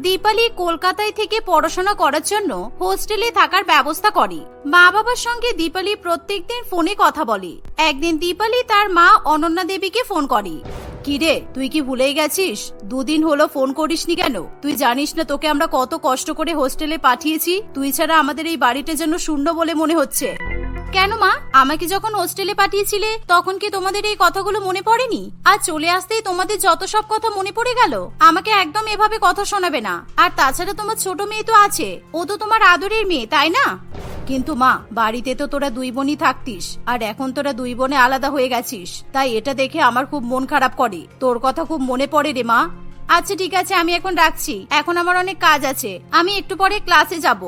দীপালি কলকাতায় থেকে পড়াশোনা করার জন্য হোস্টেলে থাকার ব্যবস্থা করে। মা বাবার সঙ্গে দীপালি প্রত্যেকদিন ফোনে কথা বলে। একদিন দীপালি তার মা অনন্যা দেবীকে ফোন করে। কিরে, তুই কি ভুলেই গেছিস? দুদিন হলো ফোন করিসনি কেন? তুই জানিস না তোকে আমরা কত কষ্ট করে হোস্টেলে পাঠিয়েছি? তুই ছাড়া আমাদের এই বাড়িটা যেন শূন্য বলে মনে হচ্ছে। কেন মা, আমাকে যখন হোস্টেলে পাঠিয়েছিলে তখন কি তোমাদের এই কথাগুলো মনে পড়েনি? আর চলে আসতেই তোমাদের যত সব কথা মনে পড়ে গেল? আমাকে একদম এভাবে কথা শোনাবে না। আর তাছাড়া তোমার ছোট মেয়ে তো আছে, ও তো তোমার আদরের মেয়ে, তাই না? কিন্তু মা, বাড়িতে তো তোরা দুই বোনই থাকতিস, আর এখন তোরা দুই বোনে আলাদা হয়ে গেছিস। তাই এটা দেখে আমার খুব মন খারাপ করে। তোর কথা খুব মনে পড়ে রে মা। আচ্ছা ঠিক আছে, আমি এখন রাখছি, এখন আমার অনেক কাজ আছে, আমি একটু পরে ক্লাসে যাব।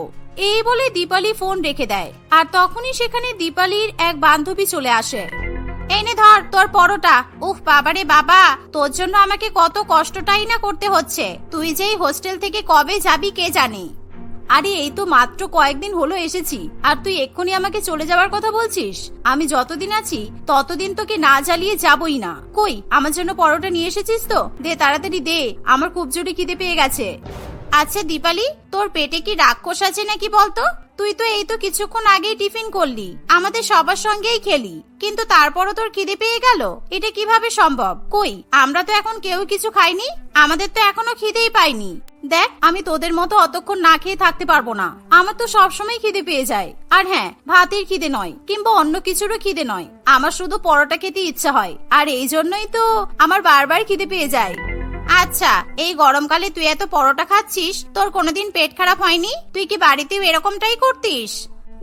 এই বলে দীপালি ফোন রেখে দেয়। আর তখনই সেখানে দীপালির এক বান্ধবী চলে আসে। এনে ধর তোর পরোটা। উফ বাবারে বাবা, তোর জন্য আমাকে কত কষ্টটাই না করতে হচ্ছে। তুই যেই হোস্টেল থেকে কবে যাবি কে জানে। আরে এই তো মাত্র কয়েকদিন হলো এসেছি, আর তুই এক্ষুনি আমাকে চলে যাওয়ার কথা বলছিস? আমি যতদিন আছি ততদিন তোকে না জ্বালিয়ে যাবই না। কই, আমার জন্য পরোটা নিয়ে এসেছিস তো? দে তাড়াতাড়ি দে, আমার খুব জোরে খিদে পেয়ে গেছে। আচ্ছা দীপালি, তোর পেটে কি রাক্ষস আছে নাকি বলতো? তুই তো এই তো কিছুক্ষণ আগেই টিফিন করলি, আমাদের সবার সঙ্গেই খেলি, কিন্তু তারপরও তোর খিদে পেয়ে গেল? এটা কিভাবে সম্ভব? কই, আমরা তো এখন কেউ কিছু খাইনি, আমাদের তো এখনো খিদেই পাইনি। দেখ, আমি তোদের মতো অতক্ষণ না খেয়ে থাকতে পারবো না। আমার তো সবসময় খিদে পেয়ে যায়। আর হ্যাঁ, ভাতের খিদে নয়, কিংবা অন্য কিছুরও খিদে নয়, আমার শুধু পরোটা খেতে ইচ্ছা হয়। আর এই জন্যই তো আমার বারবার খিদে পেয়ে যায়। আচ্ছা, এই গরমকালে তুই এত পরোটা খাচ্ছিস, তোর কোনোদিন পেট খারাপ হয়নি? তুই কি বাড়িতেও এরকমটাই করতিস?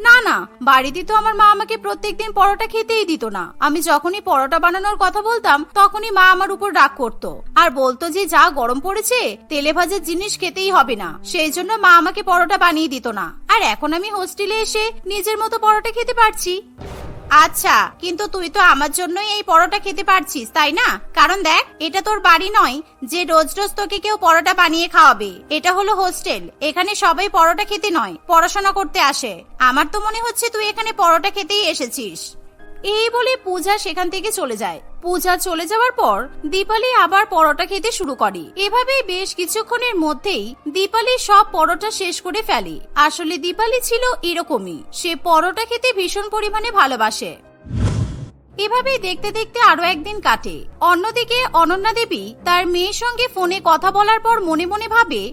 না না, বাড়িতে তো আমার মা আমাকে প্রত্যেকদিন পরোটা খেতেই দিত না। আমি যখনই পরোটা বানানোর কথা বলতাম তখনই মা আমার উপর রাগ করতো, আর বলতো যে যা গরম পড়েছে, তেলে ভাজার জিনিস খেতেই হবে না। সেই জন্য মা আমাকে পরোটা বানিয়ে দিত না। আর এখন আমি হোস্টেলে এসে নিজের মতো পরোটা খেতে পারছি। আচ্ছা, কিন্তু তুই তো আমার জন্যই এই পরোটা খেতে পারছিস, তাই না? কারণ দেখ, এটা তোর বাড়ি নয় যে রোজ রোজ তোকে কেউ পরোটা বানিয়ে খাওয়াবে। এটা হলো হোস্টেল, এখানে সবাই পরোটা খেতে নয়, পড়াশোনা করতে আসে। আমার তো মনে হচ্ছে তুই এখানে পরোটা খেতেই এসেছিস। এই বলে পূজা সেখান থেকে চলে যায়। পূজা চলে যাওয়ার পর দীপালি আবার পরোটা খেতে শুরু করে। এভাবেই বেশ কিছুক্ষণের মধ্যেই দীপালি সব পরোটা শেষ করে ফেলে। আসলে দীপালি ছিল এরকমই, সে পরোটা খেতে ভীষণ পরিমাণে ভালোবাসে। এভাবেই দেখতে দেখতে আরো একদিন কাটে। অন্যদিকে অনন্যা দেবী তার মেয়ের সঙ্গে ফোনে কথা বলার পর মনে মনে ভাবে,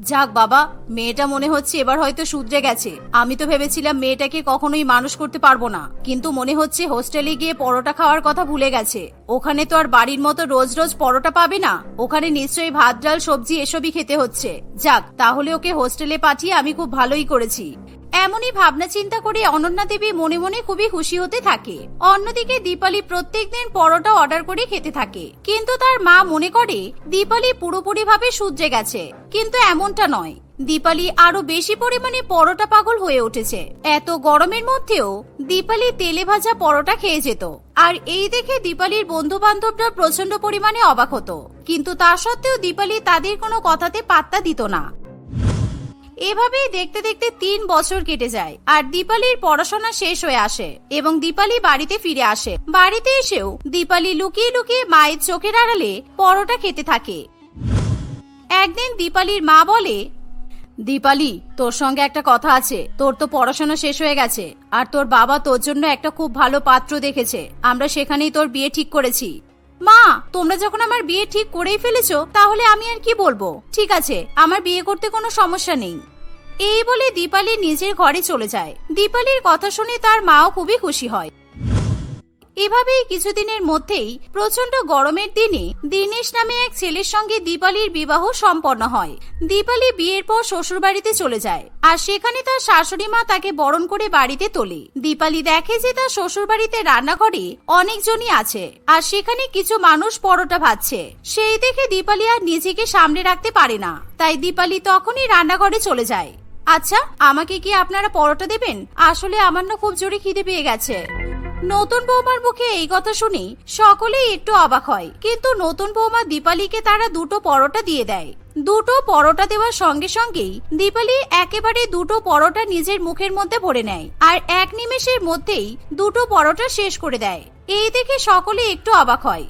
যাক বাবা, মেয়েটা মনে হচ্ছে এবার হয়তো শুধরে গেছে। আমি তো ভেবেছিলাম মেয়েটাকে কখনোই মানুষ করতে পারবো না, কিন্তু মনে হচ্ছে হোস্টেলে গিয়ে পরোটা খাওয়ার কথা ভুলে গেছে। ওখানে তো আর বাড়ির মতো রোজ রোজ পরোটা পাবে না, ওখানে নিশ্চয়ই ভাত ডাল সবজি এসবই খেতে হচ্ছে। যাক, তাহলে ওকে হোস্টেলে পাঠিয়ে আমি খুব ভালোই করেছি। এমনই ভাবনা চিন্তা করে অনন্যা দেবী মনে মনে খুবই খুশি হতে থাকে। অন্যদিকে দীপালি প্রত্যেকদিন পরোটা অর্ডার করে খেতে থাকে, কিন্তু তার মা মনে করে দীপালি পুরোপুরি ভাবে শুধরে গেছে। কিন্তু এমনটা নয়, দীপালি আরো বেশি পরিমাণে পরোটা পাগল হয়ে উঠেছে। এত গরমের মধ্যেও দীপালি তেলে ভাজা পরোটা খেয়ে যেত। আর এই দেখে দীপালির বন্ধু বান্ধবরা প্রচন্ড পরিমাণে অবাক হতো, কিন্তু তা সত্ত্বেও দীপালি তাদের কোনো কথাতে পাত্তা দিত না। এভাবেই দেখতে দেখতে 3 বছর কেটে যায়, আর দীপালির পড়াশোনা শেষ হয়ে আসে এবং দীপালি বাড়িতে ফিরে আসে। বাড়িতে এসেও দীপালি লুকিয়ে লুকিয়ে মায়ের চোখের আড়ালে পরোটা খেতে থাকে। একদিন দীপালির মা বলে, দীপালি, তোর সঙ্গে একটা কথা আছে। তোর তো পড়াশোনা শেষ হয়ে গেছে, আর তোর বাবা তোর জন্য একটা খুব ভালো পাত্র দেখেছে। আমরা সেখানেই তোর বিয়ে ঠিক করেছি। মা, তোমরা যখন আমার বিয়ে ঠিক করেই ফেলেছো, তাহলে আমি আর কি বলবো? ঠিক আছে, আমার বিয়ে করতে কোনো সমস্যা নেই। এই বলে দীপালি নিজের ঘরে চলে যায়। দীপালির কথা শুনে তার মাও খুবই খুশি হয়। এভাবেই কিছুদিনের মধ্যেই প্রচন্ড গরমের দিনে দীনেশ নামে এক ছেলের সঙ্গে দীপালির বিবাহ সম্পন্ন হয়। দীপালি বিয়ের পর শ্বশুর বাড়িতে চলে যায়, আর সেখানে তার শাশুড়ি মা তাকে বরণ করে বাড়িতে তোলে। দীপালি দেখে যে তার শ্বশুর বাড়িতে রান্নাঘরে অনেকজনই আছে, আর সেখানে কিছু মানুষ পরোটা ভাজছে। সেই দেখে দীপালি আর নিজেকে সামনে রাখতে পারে না, তাই দীপালি তখনই রান্নাঘরে চলে যায়। আচ্ছা, আমাকে কি আপনারা পরোটা দেবেন? আসলে আমার না খুব জোরে খিদে পেয়ে গেছে। নতুন বৌমার মুখে এই কথা শুনে সকলেই একটু অবাক হয়, কিন্তু নতুন বৌমা দীপালিকে তারা 2টো পরোটা দিয়ে দেয়। 2টো পরোটা দেওয়ার সঙ্গে সঙ্গেই দীপালি একেবারে 2টো পরোটা নিজের মুখের মধ্যে ভরে নেয়, আর এক নিমেষের মধ্যেই 2টো পরোটা শেষ করে দেয়। এই দেখে সকলে একটু অবাক হয়।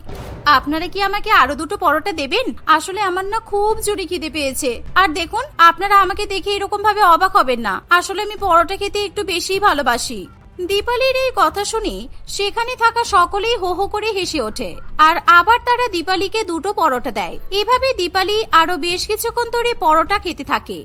আপনারা কি আমাকে আরো দুটো পরোটা দেবেন? আসলে আমার না খুব জোরে খিদে পেয়েছে। আর দেখুন, আপনারা আমাকে দেখে এরকম ভাবে অবাক হবেন না, আসলে আমি পরোটা খেতে একটু বেশিই ভালোবাসি। দীপালির এই কথা শুনে সেখানে থাকা সকলেই হো হো করে হেসে ওঠে, আর আবার তারা দীপালিকে দুটো পরোটা দেয়। এভাবে দীপালি আরো বেশ কিছুক্ষণ ধরে পরোটা খেতে থাকে।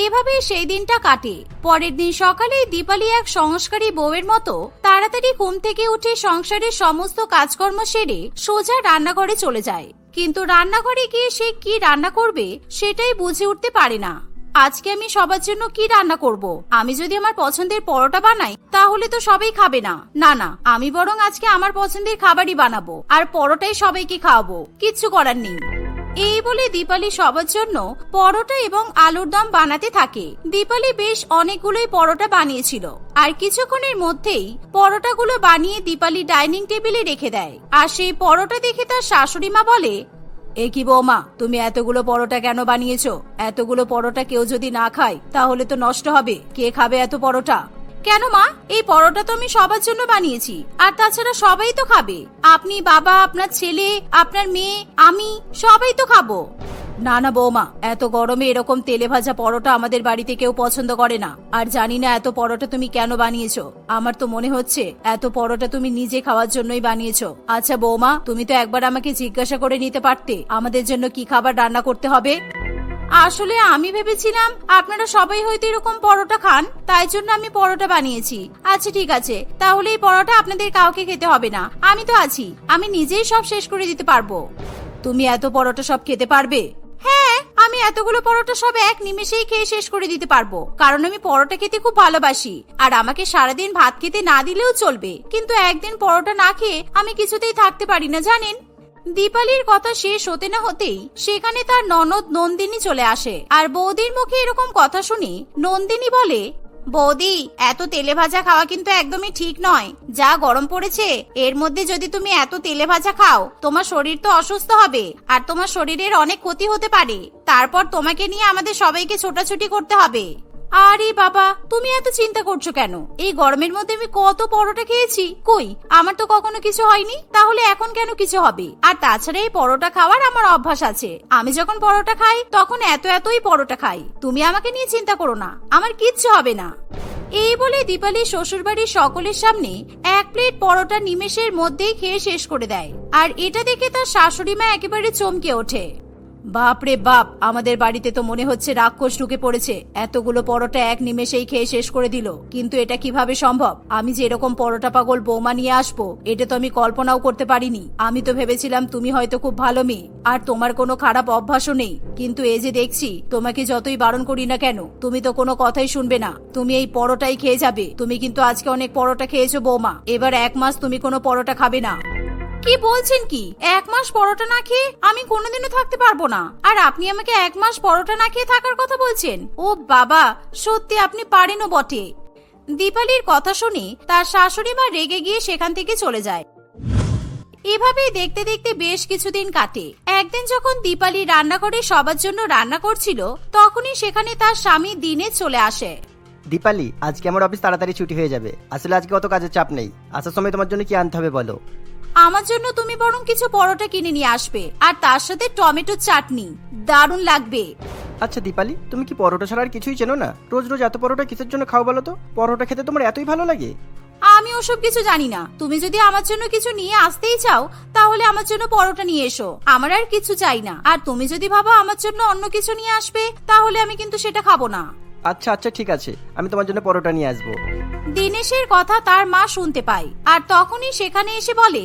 এভাবে সেই দিনটা কাটে। পরের দিন সকালে দীপালি এক সংস্কারী বউয়ের মতো তাড়াতাড়ি ঘুম থেকে উঠে সংসারের সমস্ত কাজকর্ম সেরে সোজা রান্নাঘরে চলে যায়। কিন্তু রান্নাঘরে গিয়ে সে কি রান্না করবে সেটাই বুঝে উঠতে পারে না। আজকে আমি সবার জন্য কি রান্না করব? আমি যদি আমার পছন্দের পরোটা বানাই তাহলে তো সবাই খাবে না। না না, আমি বরং আজকে আমার পছন্দের খাবারই বানাবো আর পরোটাই সবাইকে খাওয়াবো। কিচ্ছু করার নেই। এই বলে দীপালি সবার জন্য পরোটা এবং আলুর দম বানাতে থাকে। দীপালি বেশ অনেকগুলোই পরোটা বানিয়েছিল, আর কিছুক্ষণের মধ্যেই পরোটাগুলো বানিয়ে দীপালি ডাইনিং টেবিলে রেখে দেয়। আর সেই পরোটা দেখে তার শাশুড়ি মা বলে, এ কি বৌমা, তুমি এতগুলো পরোটা কেন বানিয়েছো? এতগুলো পরোটা কেউ যদি না খায় তাহলে তো নষ্ট হবে। কে খাবে এত পরোটা? কেন মা, এই পরোটা তো আমি সবার জন্য বানিয়েছি, আর তাছাড়া সবাই তো খাবে। আপনি, বাবা, আপনার ছেলে, আপনার মেয়ে, আমি সবাই তো খাবো। না না বৌমা, এত গরমে এরকম তেলে ভাজা পরোটা আমাদের বাড়িতে কেউ পছন্দ করে না। আর জানি না এত পরোটা তুমি কেন বানিয়েছো। আমার তো মনে হচ্ছে এত পরোটা তুমি নিজে খাওয়ার জন্যই বানিয়েছো। আচ্ছা বৌমা, তুমি তো একবার আমাকে জিজ্ঞাসা করে নিতে পারতে আমাদের জন্য কি খাবার রান্না করতে হবে। আসলে আমি ভেবেছিলাম আপনারা সবাই হয়তো এরকম পরোটা খান, তাই জন্য আমি পরোটা বানিয়েছি। আচ্ছা ঠিক আছে, তাহলে এই পরোটা আপনাদের কাউকে খেতে হবে না। আমি তো আছি, আমি নিজেই সব শেষ করে দিতে পারবো। তুমি এত পরোটা সব খেতে পারবে? হ্যাঁ, আমি এতগুলো পরোটা সব এক নিমেষেই খেয়ে শেষ করে দিতে পারবো, কারণ আমি পরোটা খেতে খুব ভালোবাসি। আর আমাকে সারাদিন ভাত খেতে না দিলেও চলবে, কিন্তু একদিন পরোটা না খেয়ে আমি কিছুতেই থাকতে পারি না জানেন। দীপালির কথা শেষ হতে না হতেই সেখানে তার ননদ নন্দিনী চলে আসে। আর বৌদির মুখে এরকম কথা শুনে নন্দিনী বলে, বৌদি, এত তেলে ভাজা খাওয়া কিন্তু একদমই ঠিক নয়। যা গরম পড়েছে এর মধ্যে যদি তুমি এত তেলে ভাজা খাও, তোমার শরীর তো অসুস্থ হবে, আর তোমার শরীরের অনেক ক্ষতি হতে পারে। তারপর তোমাকে নিয়ে আমাদের সবাইকে ছোটাছুটি করতে হবে। আরে বাবা, তুমি এত চিন্তা করছো কেন? এই গরমের মধ্যে আমি কত পরোটা খেয়েছি, কই আমার তো কখনো কিছু হয়নি, তাহলে এখন কেন কিছু হবে? আর তাছাড়া এই পরোটা খাওয়ার আমার অভ্যাস আছে। আমি যখন পরোটা খাই তখন এতই পরোটা খাই। তুমি আমাকে নিয়ে চিন্তা করো না, আমার কিচ্ছু হবে না। এই বলে দীপালি শ্বশুরবাড়ির সকলের সামনে এক প্লেট পরোটা নিমেষের মধ্যেই খেয়ে শেষ করে দেয়। আর এটা দেখে তার শাশুড়ি মা একেবারে চমকে ওঠে। বাপ রে বাপ, আমাদের বাড়িতে তো মনে হচ্ছে রাক্ষস ঢুকে পড়েছে। এতগুলো পরোটা এক নিমেষেই খেয়ে শেষ করে দিল, কিন্তু এটা কিভাবে সম্ভব? আমি যে এরকম পরোটা পাগল বৌমা নিয়ে আসবো এটা তো আমি কল্পনাও করতে পারিনি। আমি তো ভেবেছিলাম তুমি হয়তো খুব ভালো মেয়ে আর তোমার কোনো খারাপ অভ্যাসও নেই, কিন্তু এই যে দেখছি তোমাকে যতই বারণ করি না কেন তুমি তো কোনো কথাই শুনবে না। তুমি এই পরোটাই খেয়ে যাবে। তুমি কিন্তু আজকে অনেক পরোটা খেয়েছো বৌমা, এবার 1 মাস তুমি কোনো পরোটা খাবে না। কি বলছেন কি? 1 মাস পরোটা না খেয়ে আমি কোনোদিনও থাকতে পারবো না। আর আপনি আমাকে 1 মাস পরোটা না খেয়ে থাকার কথা বলছেন? ও বাবা, সত্যি আপনি পারেনও বটে। দীপালির কথা শুনে তার শাশুড়ি মা রেগে গিয়ে সেখান থেকে চলে যায়। এভাবেই দেখতে দেখতে বেশ কিছুদিন কাটে। একদিন যখন দীপালি রান্নাঘরে সবার জন্য রান্না করছিল, তখনই সেখানে তার স্বামী দিনে চলে আসে। দীপালি, আজকে আমার অফিস তাড়াতাড়ি ছুটি হয়ে যাবে। আসলে আজকে অত কাজের চাপ নেই। আসার সময় তোমার জন্য কি আনতে হবে বলো? আমার জন্য তুমি বরং কিছু পরোটা কিনে নিয়ে আসবে, আর তার সাথে টমেটো চাটনি, দারুণ লাগবে। আচ্ছা দীপালি, তুমি কি পরোটা ছাড়া আর কিছুই চেনো না? রোজ রোজ এত পরোটা কিসের জন্য খাও বলো তো? পরোটা খেতে তোমার এতই ভালো লাগে? আমি ওসব কিছু জানি না। তুমি যদি আমার জন্য কিছু নিয়ে আসতেই চাও তাহলে আমার জন্য পরোটা নিয়ে এসো, আমার আর কিছু চাই না। আর তুমি যদি ভাবো আমার জন্য অন্য কিছু নিয়ে আসবে তাহলে আমি কিন্তু সেটা খাবো না। আচ্ছা আচ্ছা ঠিক আছে, আমি তোমার জন্য পরোটা নিয়ে আসবো। দিনেশের কথা তার মা শুনতে পায়, আর তখনই সেখানে এসে বলে,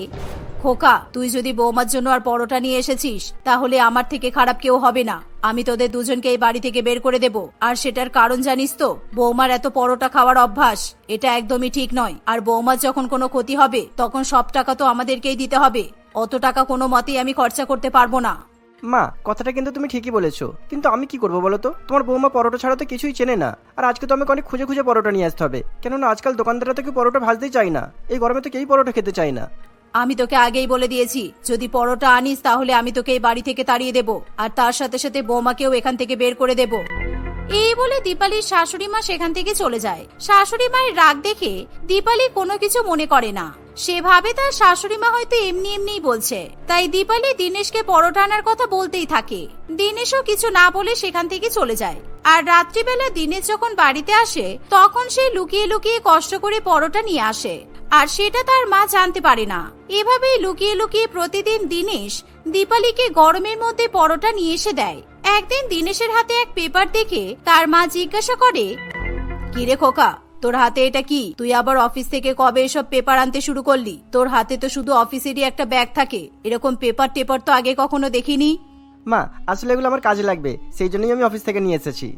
খোকা, তুই যদি বৌমার জন্য আর পরোটা নিয়ে এসেছিস তাহলে আমার থেকে খারাপ কেউ হবে না। আমি তোদের দুজনকে এই বাড়ি থেকে বের করে দেব। আর সেটার কারণ জানিস তো? বৌমার এত পরোটা খাওয়ার অভ্যাস, এটা একদমই ঠিক নয়। আর বৌমার যখন কোনো ক্ষতি হবে তখন সব টাকা তো আমাদেরকেই দিতে হবে। অত টাকা কোনো মতেই আমি খরচা করতে পারবো না। মা, কথাটা কিন্তু তুমি ঠিকই বলেছো, কিন্তু আমি কি করবো বলো তো? তোমার বৌমা পরোটা ছাড়া তো কিছুই চেনে না। আর আজকে তো আমাকে অনেক খুঁজে খুঁজে পরোটা নিয়ে আসতে হবে, কেননা আজকাল দোকানদাররা তো কেউ পরোটা ভাজতেই চায় না। এই গরমে তো কেউই পরোটা খেতে চায় না। আমি তোকে আগেই বলে দিয়েছি, যদি পরোটা আনিস তাহলে আমি তোকে এই বাড়ি থেকে তাড়িয়ে দেব, আর তার সাথে সাথে বৌমাকেও এখান থেকে বের করে দেব। এই বলে দীপালির শাশুড়ি মা সেখান থেকে চলে যায়। শাশুড়ি মায়ের রাগ দেখে দীপালি কোনো কিছু মনে করে না। সে ভাবে তার শাশুড়ি মা হয়তো এমনি এমনিই বলছে, তাই দীপালি দিনেশকে পরোটা আনার কথা বলতেই থাকে। দিনেশও কিছু না বলে সেখান থেকে চলে যায়। আর রাত্রিবেলা দিনেশ যখন বাড়িতে আসে তখন সে লুকিয়ে লুকিয়ে কষ্ট করে পরোটা নিয়ে আসে, আর সেটা তার মা জানতে পারে না। এভাবেই লুকিয়ে লুকিয়ে প্রতিদিন দিনেশ দীপালিকে গরমের মধ্যে পরোটা নিয়ে এসে দেয়। একদিন দিনেশের হাতে এক পেপার দেখে তার মা জিজ্ঞাসা করে, কিরে খোকা, তোর হাতে এটা কি? তুই আবার অফিস থেকে কবে এসব পেপার আনতে শুরু করলি? তোর হাতে তো শুধু অফিসেরই একটা ব্যাগ থাকে, এরকম পেপার টেপার তো আগে কখনো দেখিনি। মা, আসলে এগুলো আমার কাজে লাগবে, সেই জন্যই আমি অফিস থেকে নিয়ে এসেছি।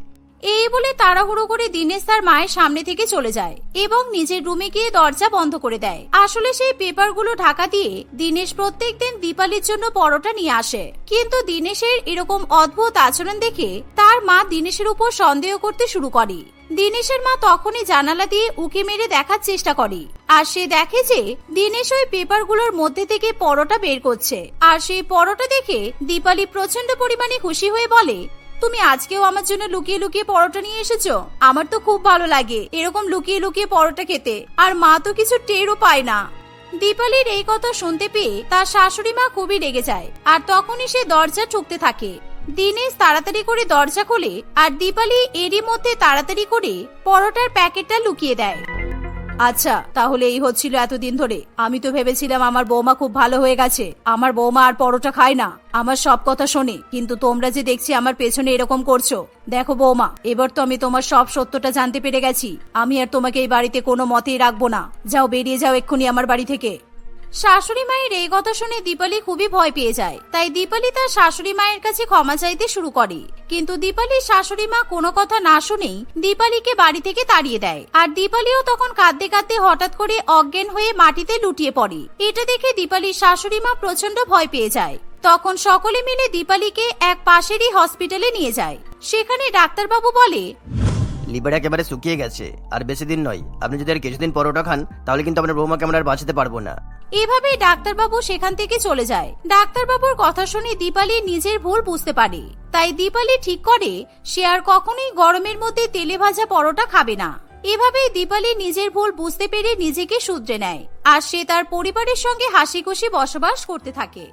এই বলে তাড়াহুড়ো করে দিনেশ তার মায়ের সামনে থেকে চলে যায় এবং নিজের রুমে গিয়ে দরজা বন্ধ করে দেয়। আসলে সেই পেপারগুলো ঢাকা দিয়ে দিনেশ প্রত্যেকদিন দীপালির জন্য পরোটা নিয়ে আসে। কিন্তু দিনেশের এরকম অদ্ভুত আচরণ দেখে তার মা দিনেশের উপর সন্দেহ করতে শুরু করে। দিনেশের মা তখনই জানালা দিয়ে উকি মেরে দেখার চেষ্টা করে, আর সে দেখে যে দিনেশ ওই পেপারগুলোর মধ্যে থেকে পরোটা বের করছে। আর সেই পরোটা দেখে দীপালি প্রচন্ড পরিমাণে খুশি হয়ে বলে, তুমি আজকেও আমার জন্য লুকিয়ে লুকিয়ে পরোটা নিয়ে এসেছো? আমার তো খুব ভালো লাগে এরকম লুকিয়ে লুকিয়ে পরোটা খেতে, আর মা তো কিছু টেরও পায় না। দীপালির এই কথা শুনতে পেয়ে তার শাশুড়ি মা খুবই রেগে যায়, আর তখনই সে দরজা ঠুকতে থাকে। দিনেশ তাড়াতাড়ি করে দরজা খোলে, আর দীপালি এরই মধ্যে তাড়াতাড়ি করে পরোটার প্যাকেটটা লুকিয়ে দেয়। আচ্ছা, তাহলে এই হচ্ছিল এতদিন ধরে। আমি তো ভেবেছিলাম আমার বৌমা খুব ভালো হয়ে গেছে, আমার বৌমা আর পরোটা খায় না, আমার সব কথা শোনে। কিন্তু তোমরা যে দেখছি আমার পেছনে এরকম করছো। দেখো বৌমা, এবার তো আমি তোমার সব সত্যটা জানতে পেরে গেছি। আমি আর তোমাকে এই বাড়িতে কোনো মতেই রাখবো না। যাও, বেরিয়ে যাও এক্ষুনি আমার বাড়ি থেকে। শাশুড়ি মায়ের এই কথা শুনে দীপালি খুবই ভয় পেয়ে যায়। তাই দীপালি তার শাশুড়ি মায়ের কাছে ক্ষমা চাইতে শুরু করে। কিন্তু দীপালির শাশুড়ি মা কোনো কথা না শুনেই দীপালিকে বাড়ি থেকে তাড়িয়ে দেয়। আর দীপালিও তখন কাঁদতে কাঁদতে হঠাৎ করে অজ্ঞান হয়ে মাটিতে লুটিয়ে পড়ে। এটা দেখে দীপালির শাশুড়ি মা প্রচন্ড ভয় পেয়ে যায়। তখন সকলে মিলে দীপালিকে এক পাশেরই হসপিটালে নিয়ে যায়। সেখানে ডাক্তারবাবু বলে, লিভার একেবারে শুকিয়ে গেছে, আর বেশি দিন নয়। আপনি যদি আর কিছুদিন পরোটা খান তাহলে কিন্তু আপনার বৌমাকে আমরা আর বাঁচাতে পারবো না। এভাবে ডাক্তারবাবু সেখান থেকে চলে যায়। ডাক্তারবাবুর কথা শুনে দীপালি নিজের ভুল বুঝতে পারে। তাই দীপালি ঠিক করে সে আর কখনোই গরমের মধ্যে তেলে ভাজা পরোটা খাবে না। এভাবেই দীপালি নিজের ভুল বুঝতে পেরে নিজেকে শুধরে নেয়, আর সে তার পরিবারের সঙ্গে হাসি খুশি বসবাস করতে থাকে।